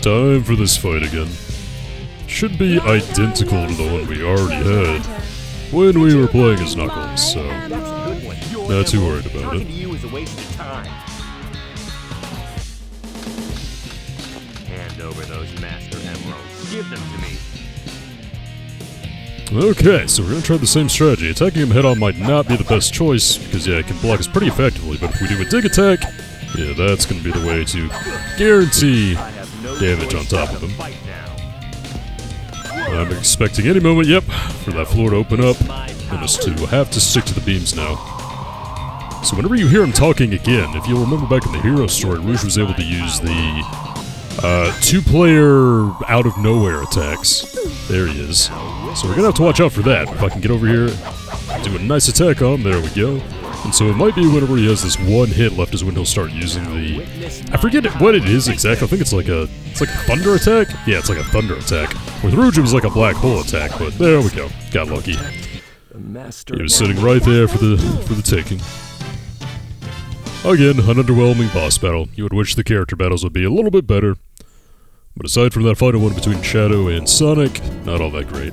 Time for this fight again. Should be identical to the one we already had when we were playing as Knuckles, so not too worried about it. Hand over those Master Emeralds. Give them to me. Okay, so we're gonna try the same strategy. Attacking him head-on might not be the best choice, because yeah, it can block us pretty effectively, but if we do a dig attack, yeah, that's gonna be the way to guarantee damage on top of him. I'm expecting any moment, yep, for that floor to open up, and us to have to stick to the beams now. So whenever you hear him talking again, if you'll remember back in the hero story, Rouge was able to use the two-player out-of-nowhere attacks. There he is. So we're gonna have to watch out for that. If I can get over here, do a nice attack on him, there we go. And so it might be whenever he has this one hit left is when he'll start using the... I forget what it is exactly, I think it's like a thunder attack? Yeah, it's like a thunder attack. With Rouge it was like a black hole attack, but there we go. Got lucky. He was sitting right there for the taking. Again, an underwhelming boss battle. You would wish the character battles would be a little bit better. But aside from that final one between Shadow and Sonic, not all that great.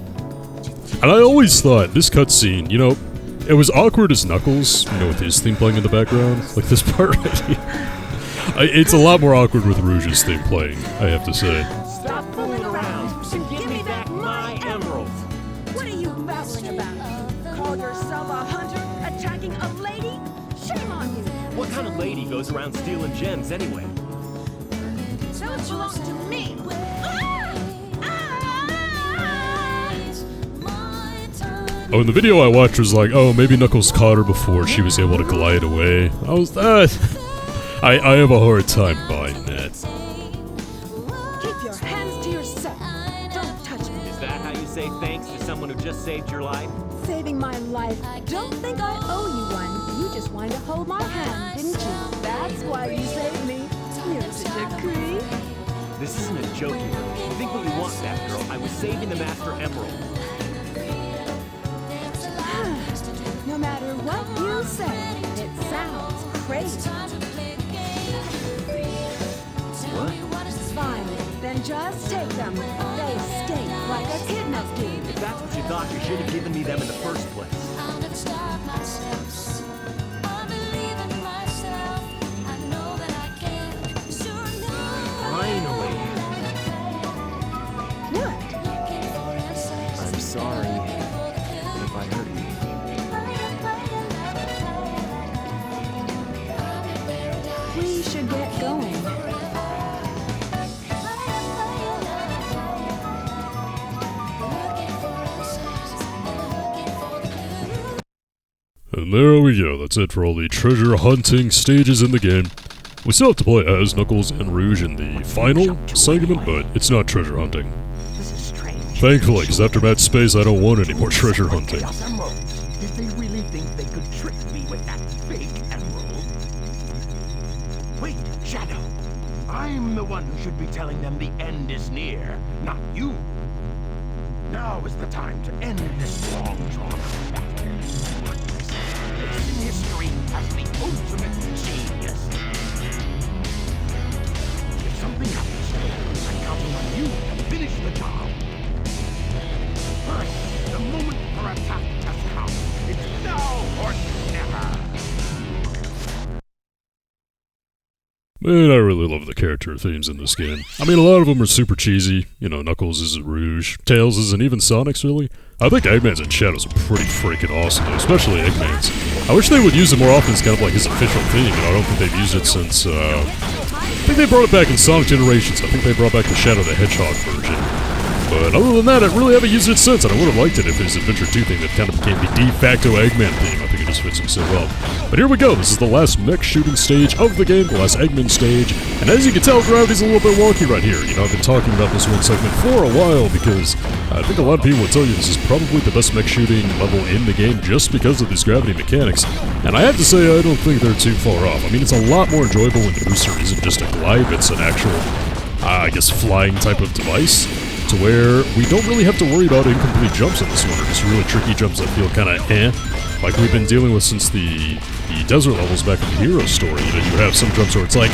And I always thought this cutscene, you know, it was awkward as Knuckles, you know, with his theme playing in the background, like this part right here. It's a lot more awkward with Rouge's theme playing, I have to say. Stop fooling around and give me back my emeralds. What are you babbling about? Call yourself a hunter attacking a lady? Shame on you! What kind of lady goes around stealing gems anyway? Those belong to me! Oh, and the video I watched was like, oh, maybe Knuckles caught her before she was able to glide away. I was, I have a hard time buying that. Keep your hands to yourself. Don't touch me. Is that how you say thanks to someone who just saved your life? Saving my life. Don't think I owe you one. You just wanted to hold my hand, didn't you? That's why you saved me. You're such a creep. This isn't a joke here. Think what you want, that girl. I was saving the Master Emerald. No matter what you say, it sounds crazy. What? Fine, then just take them. They stink like a kid must do. If that's what you thought, you should have given me them in the first place. Finally. What? I'm sorry if I hurt you. We should get going. And there we go, that's it for all the treasure hunting stages in the game. We still have to play as Knuckles and Rouge in the final segment, but it's not treasure hunting. This is strange. Thankfully, because after Mad Space I don't want any more treasure hunting. Did they really think they could trick me with that fake emerald? Wait, Shadow. I'm the one who should be telling them the end is near, not you. Now is the time to end this long drawn battle. It's in history as the ultimate genius. If something happens, I'm counting on you to finish the job. Fine, the moment for attack has come. It's now or never. Man, I really love the character themes in this game. I mean, a lot of them are super cheesy. You know, Knuckles is Rouge, Tails is, and even Sonic's, really. I think Eggman's and Shadow's are pretty freaking awesome, though, especially Eggman's. I wish they would use it more often as kind of like his official theme, and I don't think they've used it since, I think they brought it back in Sonic Generations. I think they brought back the Shadow the Hedgehog version. But other than that, I really haven't used it since, and I would have liked it if his Adventure 2 thing that kind of became the de facto Eggman theme. I think it just fits him so well. But here we go, this is the last mech shooting stage of the game, the last Eggman stage, and as you can tell, gravity's a little bit wonky right here. You know, I've been talking about this one segment for a while because I think a lot of people would tell you this is probably the best mech shooting level in the game just because of these gravity mechanics. And I have to say, I don't think they're too far off. I mean, it's a lot more enjoyable when the booster isn't just a glide, it's an actual, I guess, flying type of device. To where we don't really have to worry about incomplete jumps in this one, or just really tricky jumps that feel kind of like we've been dealing with since the desert levels back in the hero story. You know, you have some jumps where it's like,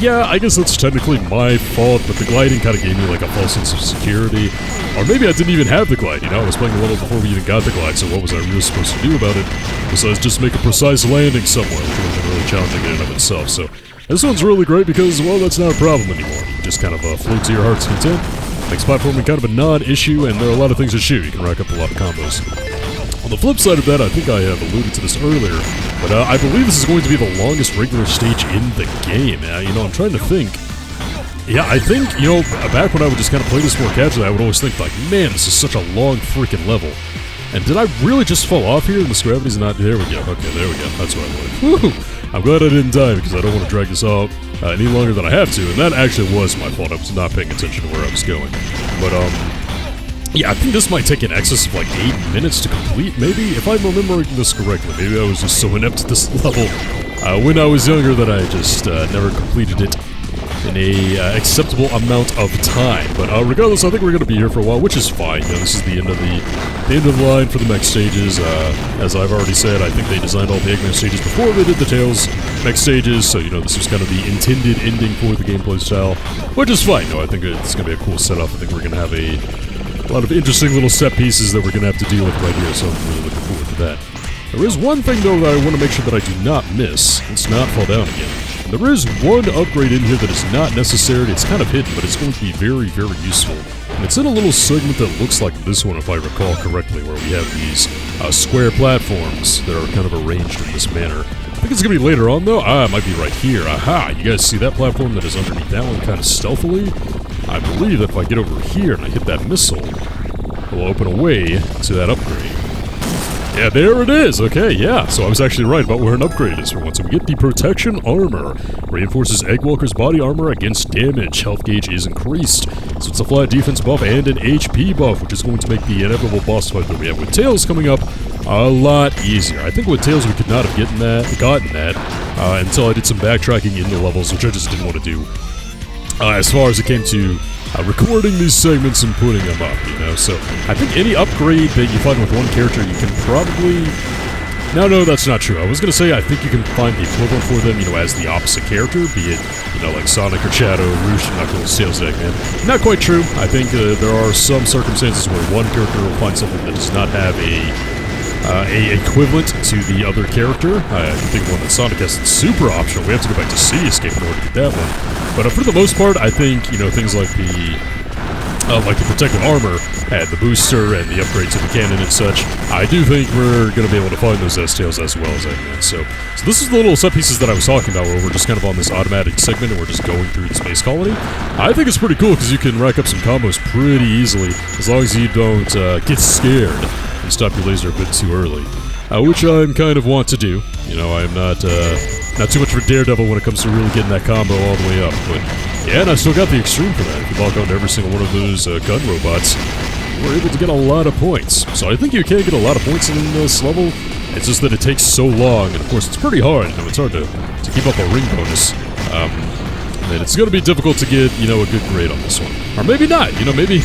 yeah, I guess that's technically my fault, but the gliding kind of gave me like a false sense of security. Or maybe I didn't even have the glide, you know? I was playing the level before we even got the glide, so what was I really supposed to do about it? Besides just make a precise landing somewhere, which would have been really challenging in and of itself. So this one's really great because, well, that's not a problem anymore. You just kind of float to your heart's content. Makes platforming kind of a non-issue, and there are a lot of things to shoot. You can rack up a lot of combos. On the flip side of that, I think I have alluded to this earlier, but I believe this is going to be the longest regular stage in the game. You know, I'm trying to think. Yeah, I think, you know, back when I would just kind of play this more casually, I would always think, like, man, this is such a long freaking level. And did I really just fall off here? And this gravity's not... There we go. Okay, there we go. That's what I wanted. Woo! I'm glad I didn't die, because I don't want to drag this out any longer than I have to, and that actually was my fault. I was not paying attention to where I was going. But, yeah, I think this might take in excess of like 8 minutes to complete, maybe? If I'm remembering this correctly, maybe I was just so inept at this level when I was younger that I just never completed it in a acceptable amount of time. But regardless, I think we're going to be here for a while, which is fine. You know, this is the end of the line for the mech stages. As I've already said, I think they designed all the Eggman stages before they did the Tails mech stages, so, you know, this was kind of the intended ending for the gameplay style, which is fine. No, I think it's going to be a cool setup. I think we're going to have a lot of interesting little set pieces that we're going to have to deal with right here, so I'm really looking forward to that. There is one thing, though, that I want to make sure that I do not miss. Let's not fall down again. There is one upgrade in here that is not necessary. It's kind of hidden, but it's going to be very, very useful. And it's in a little segment that looks like this one, if I recall correctly, where we have these square platforms that are kind of arranged in this manner. I think it's going to be later on, though. It might be right here. Aha! You guys see that platform that is underneath that one kind of stealthily? I believe that if I get over here and I hit that missile, it will open a way to that upgrade. Yeah, there it is! Okay, yeah, so I was actually right about where an upgrade is for once. So we get the Protection Armor. Reinforces Eggwalker's body armor against damage. Health gauge is increased. So it's a flat defense buff and an HP buff, which is going to make the inevitable boss fight that we have with Tails coming up a lot easier. I think with Tails we could not have gotten that until I did some backtracking in the levels, which I just didn't want to do. As far as it came to recording these segments and putting them up, you know, so I think any upgrade that you find with one character, you can probably... No, that's not true. I was going to say I think you can find the equivalent for them, you know, as the opposite character, be it, you know, like Sonic or Shadow, Rouge, Knuckles, Tails, Eggman. Not quite true. I think there are some circumstances where one character will find something that does not have a equivalent to the other character. I think one that Sonic has is super optional. We have to go back to Sea Escape in order to get that one. But for the most part, I think, you know, things like the protective armor and the booster and the upgrade to the cannon and such, I do think we're going to be able to find those S-Tails as well as Eggman. So this is the little set pieces that I was talking about, where we're just kind of on this automatic segment and we're just going through the space colony. I think it's pretty cool because you can rack up some combos pretty easily as long as you don't get scared and stop your laser a bit too early, which I'm kind of want to do. You know, I'm not too much of a daredevil when it comes to really getting that combo all the way up, but yeah, and I still got the extreme for that. If you lock onto every single one of those gun robots, we're able to get a lot of points. So I think you can get a lot of points in this level. It's just that it takes so long, and of course it's pretty hard. You know, it's hard to keep up a ring bonus. And it's going to be difficult to get, you know, a good grade on this one. Or maybe not, you know, maybe,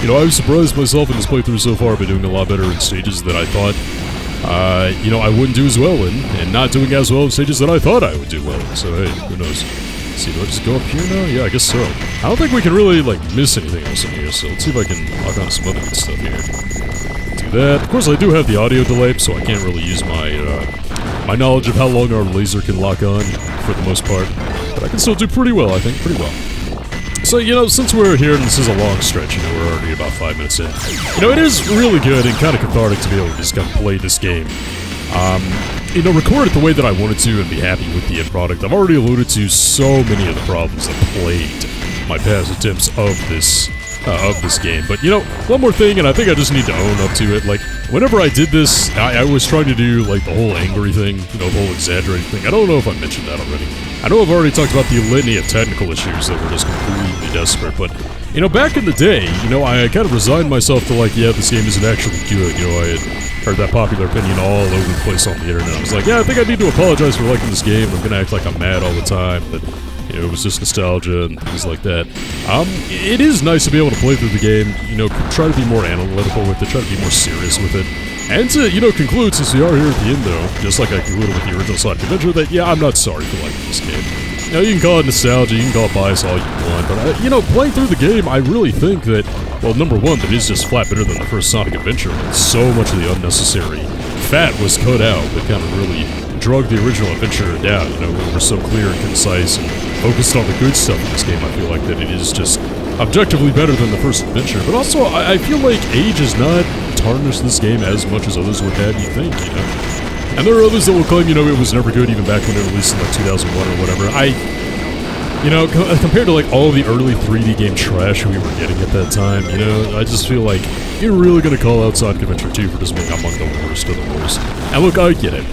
you know, I've surprised myself in this playthrough so far by doing a lot better in stages that I thought, you know, I wouldn't do as well in, and not doing as well in stages that I thought I would do well in. So, hey, who knows? Let's see, do I just go up here now? Yeah, I guess so. I don't think we can really, like, miss anything else in here, so let's see if I can lock on some other good stuff here. Do that. Of course, I do have the audio delay, so I can't really use my, my knowledge of how long our laser can lock on, for the most part. But I can still do pretty well, I think, pretty well. So, you know, since we're here and this is a long stretch, you know, we're already about 5 minutes in. You know, it is really good and kind of cathartic to be able to just kind of play this game. You know, record it the way that I wanted to and be happy with the end product. I've already alluded to so many of the problems that plagued my past attempts of this game. But, you know, one more thing, and I think I just need to own up to it. Like, whenever I did this, I was trying to do, like, the whole angry thing, you know, the whole exaggerating thing. I don't know if I mentioned that already. I know I've already talked about the litany of technical issues that were just completely desperate, but, you know, back in the day, you know, I kind of resigned myself to, like, yeah, this game isn't actually good. You know, I had heard that popular opinion all over the place on the internet. I was like, yeah, I think I need to apologize for liking this game. I'm gonna act like I'm mad all the time, but, you know, it was just nostalgia and things like that. It is nice to be able to play through the game, you know, try to be more analytical with it, try to be more serious with it. And to, you know, conclude, since we are here at the end, though, just like I concluded with the original Sonic Adventure, that, yeah, I'm not sorry for liking this game. Now, you can call it nostalgia, you can call it bias all you want, but, you know, playing through the game, I really think that, well, number one, that is just flat better than the first Sonic Adventure. So much of the unnecessary fat was cut out that kind of really drug the original adventure down. You know, we were so clear and concise and focused on the good stuff in this game. I feel like that it is just objectively better than the first adventure. But also, I feel like age has not tarnished this game as much as others would have you think, you know? And there are others that will claim, you know, it was never good even back when it released in like 2001 or whatever. You know, compared to like all the early 3D game trash we were getting at that time, you know, I just feel like you're really gonna call out Sonic Adventure 2 for just being among the worst of the worst. And look, I get it.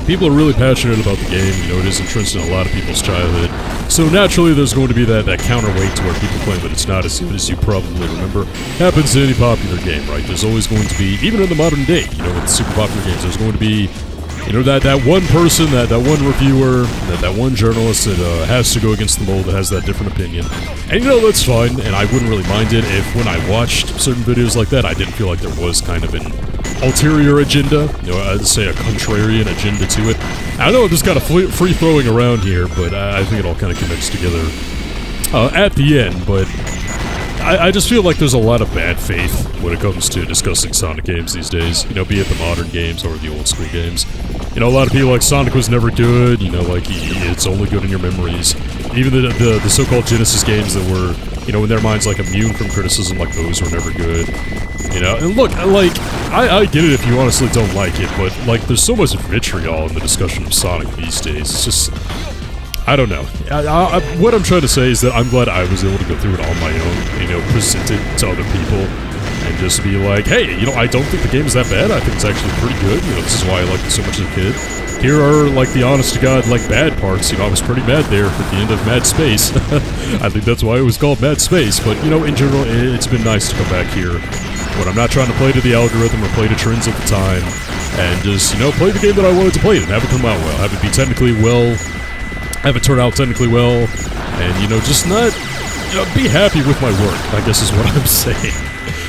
People are really passionate about the game, you know, it is entrenched in a lot of people's childhood. So naturally there's going to be that counterweight to where people claim that it's not as good as you probably remember. Happens to any popular game, right? There's always going to be, even in the modern day, you know, with super popular games, there's going to be, you know, that one person, that one reviewer, that one journalist that has to go against the mold, that has that different opinion. And, you know, that's fine, and I wouldn't really mind it if when I watched certain videos like that, I didn't feel like there was kind of an ulterior agenda, you know, I'd say a contrarian agenda to it. I know I'm just kind of free-throwing around here, but I think it all kind of connects together at the end, but I just feel like there's a lot of bad faith when it comes to discussing Sonic games these days, you know, be it the modern games or the old school games. You know, a lot of people like Sonic was never good, you know, like it's only good in your memories. Even the so-called Genesis games that were, you know, in their minds like immune from criticism, like those were never good. You know, and look, like, I get it if you honestly don't like it, but like there's so much vitriol in the discussion of Sonic these days. It's just, I don't know. What I'm trying to say is that I'm glad I was able to go through it on my own, you know, present it to other people, and just be like, hey, you know, I don't think the game is that bad. I think it's actually pretty good. You know, this is why I liked it so much as a kid. Here are, like, the honest-to-God, like, bad parts. You know, I was pretty mad there at the end of Mad Space. I think that's why it was called Mad Space. But, you know, in general, it's been nice to come back here when I'm not trying to play to the algorithm or play to trends at the time, and just, you know, play the game that I wanted to play and have it come out well, have it be technically well, have it turn out technically well, and, you know, just not, you know, be happy with my work, I guess is what I'm saying,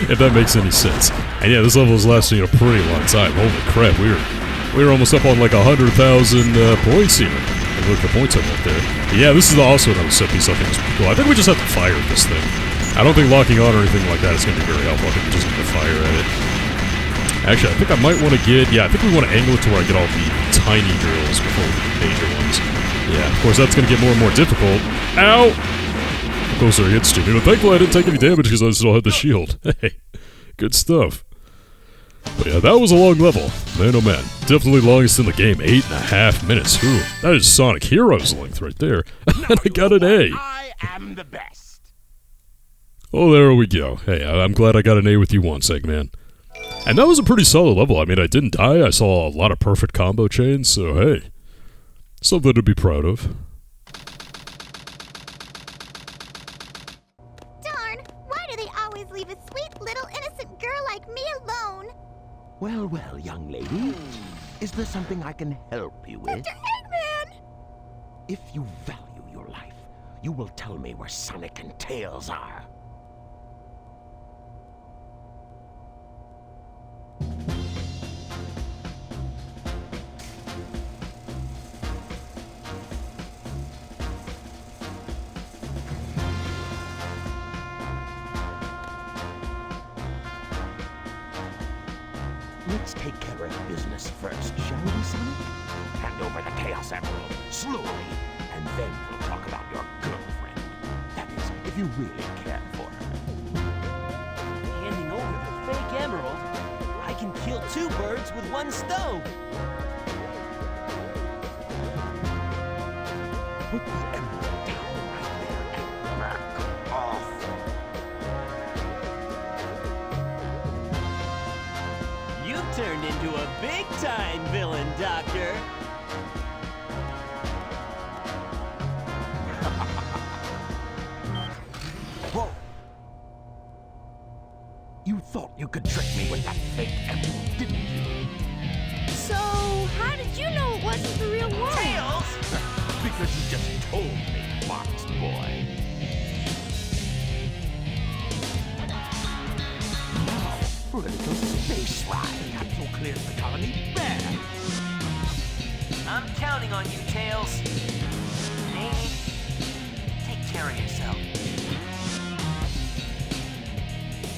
if that makes any sense. And yeah, this level is lasting a pretty long time. Holy crap, we were almost up on like 100,000 points here. And look at the points up there. But yeah, this is also another set piece I think is pretty cool. I think we just have to fire at this thing. I don't think locking on or anything like that is going to be very helpful. I think we just need to fire at it. Actually, I think I might want to get, yeah, I think we want to angle it to where I get all the tiny drills before we get the major ones. Yeah, of course, that's going to get more and more difficult. Ow! The closer it gets to me. But thankfully, I didn't take any damage because I still had the shield. Hey, good stuff. But yeah, that was a long level. Man, oh man. Definitely longest in the game. 8.5 minutes. Ooh, that is Sonic Heroes length right there. And I got an A. I am the best. Oh, there we go. Hey, I'm glad I got an A with you once, Eggman. And that was a pretty solid level. I mean, I didn't die. I saw a lot of perfect combo chains, so hey. Something to be proud of. Darn! Why do they always leave a sweet little innocent girl like me alone? Well, well, young lady. Is there something I can help you with? Dr. Eggman! If you value your life, you will tell me where Sonic and Tails are. Let's take care of business first, shall we, Sonic? Hand over the Chaos Emerald, slowly, and then we'll talk about your girlfriend. That is, if you really care for her. Handing over the fake emerald? I can kill 2 birds with 1 stone. Put the emerald down right there and back off. You turned into a big-time villain, Doctor. Whoa! You thought you could trick me with that fake emerald, didn't you? So, how did you know it wasn't the real one? Tails! Because you just told me, Fox Boy. Now, for a little space ride, have you cleared the colony there? I'm counting on you, Tails. me. Take care of yourself.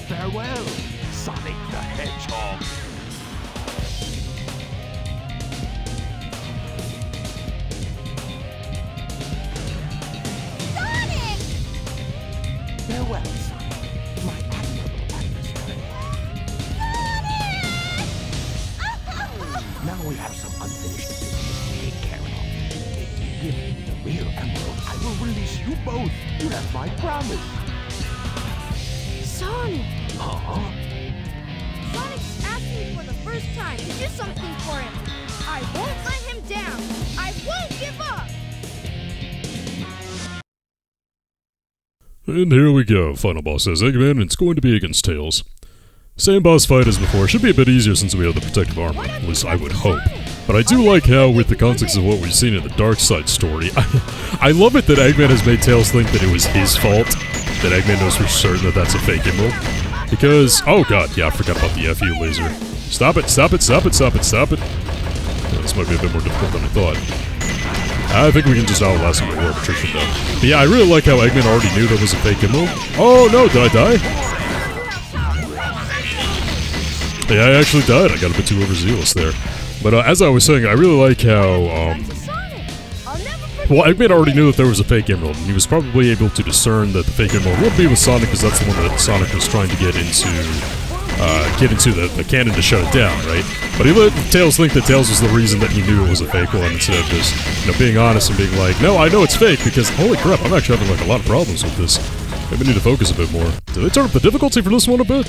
Farewell, Sonic the Hedgehog. Sonic! Farewell, Sonic, my admirable adversary. Now we have some unfinished business to take care of. If you give me the real emerald, I will release you both. You have my promise. Sonic! Huh? Sonic asked me for the first time to do something for him. I won't let him down. I won't give up. And here we go. Final boss says Eggman, and it's going to be against Tails. Same boss fight as before. Should be a bit easier since we have the protective armor. At least I would hope. But I do like how, with the context of what we've seen in the Dark Side story, I love it that Eggman has made Tails think that it was his fault. That Eggman knows for certain that that's a fake emerald. Because, oh god, yeah, I forgot about the FU laser. Stop it, stop it, stop it, stop it, stop it. Yeah, this might be a bit more difficult than I thought. I think we can just outlast him with war of attrition though. But yeah, I really like how Eggman already knew that was a fake emerald. Oh no, did I die? Yeah, I actually died. I got a bit too overzealous there. But as I was saying, I really like how, well, Eggman already knew that there was a fake emerald, and he was probably able to discern that the fake emerald would be with Sonic, because that's the one that Sonic was trying to get into the cannon to shut it down, right? But he let Tails think that Tails was the reason that he knew it was a fake one, instead of just, being honest and being like, no, I know it's fake, because holy crap, I'm actually having, a lot of problems with this. Maybe I need to focus a bit more. Did they turn up the difficulty for this one a bit?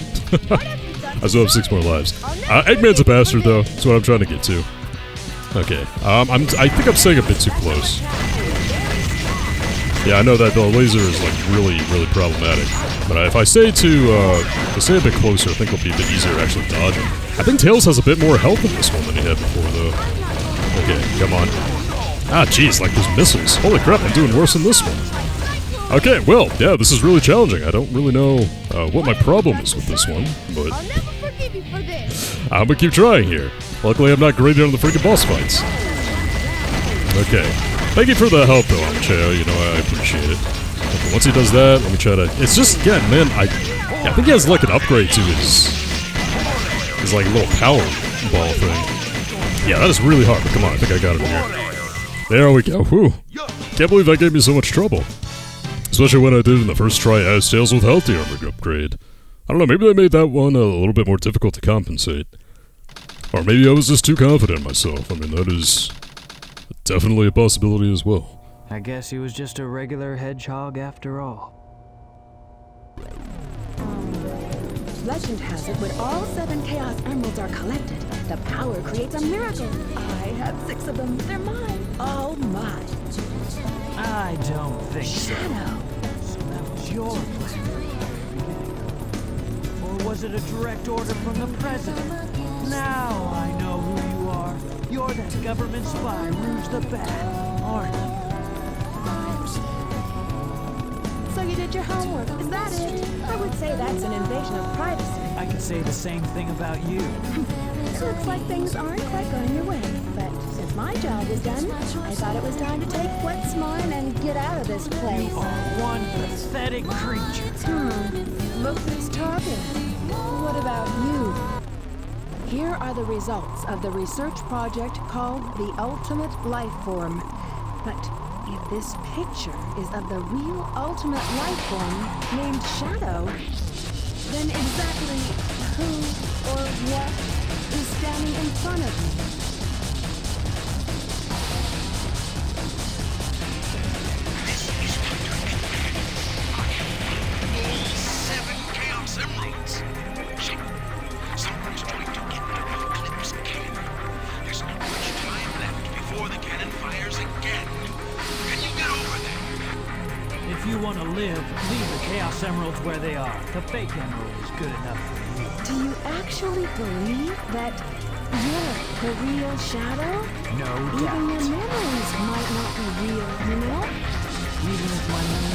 I still have 6 more lives. Eggman's a bastard, though. That's what I'm trying to get to. Okay. I think I'm staying a bit too close. Yeah, I know that the laser is, really, really problematic. But if I stay a bit closer, I think it'll be a bit easier to actually dodge him. I think Tails has a bit more health in this one than he had before, though. Okay, come on. Ah, jeez, those missiles. Holy crap, I'm doing worse than this one. Okay, well, yeah, this is really challenging. I don't really know what my problem is with this one, but I'll never forgive you for this. I'm gonna keep trying here. Luckily, I'm not graded on the freaking boss fights. Okay. Thank you for the help, though, Amcheo. I appreciate it. Okay, once he does that, let me try to... It's just, again, man, I think he has, an upgrade to his little power ball thing. Yeah, that is really hard, but come on, I think I got it here. There we go. Whew. Can't believe that gave me so much trouble. Especially when I did in the first try as Tails with healthy armor upgrade. I don't know, maybe they made that one a little bit more difficult to compensate. Or maybe I was just too confident in myself. I mean, that is definitely a possibility as well. I guess he was just a regular hedgehog after all. Legend has it when all 7 Chaos Emeralds are collected, the power creates a miracle. I have 6 of them. They're mine. All mine. I don't think so. Shadow. So that was your plan. Or was it a direct order from the president? Now I know who you are. You're that government spy, Rouge the Bat, aren't you? So you did your homework, is that it? I would say that's an invasion of privacy. I could say the same thing about you. Looks like things aren't quite going your way, but since my job is done, I thought it was time to take what's mine and get out of this place. You are one pathetic creature. Look who's talking. What about you? Here are the results of the research project called the Ultimate Life Form. But if this picture is of the real ultimate life form named Shadow, then exactly who or what is standing in front of me? All 7 Chaos Emeralds. Someone's trying to get to the Eclipse Cave. There's not much time left before the cannon fires again. Can you get over there? If you want to live, leave the Chaos Emeralds where they are. The fake emerald is good enough for you. Do you actually believe that you're the real Shadow? No Even doubt. your memories might not be real, you know? Even if my memories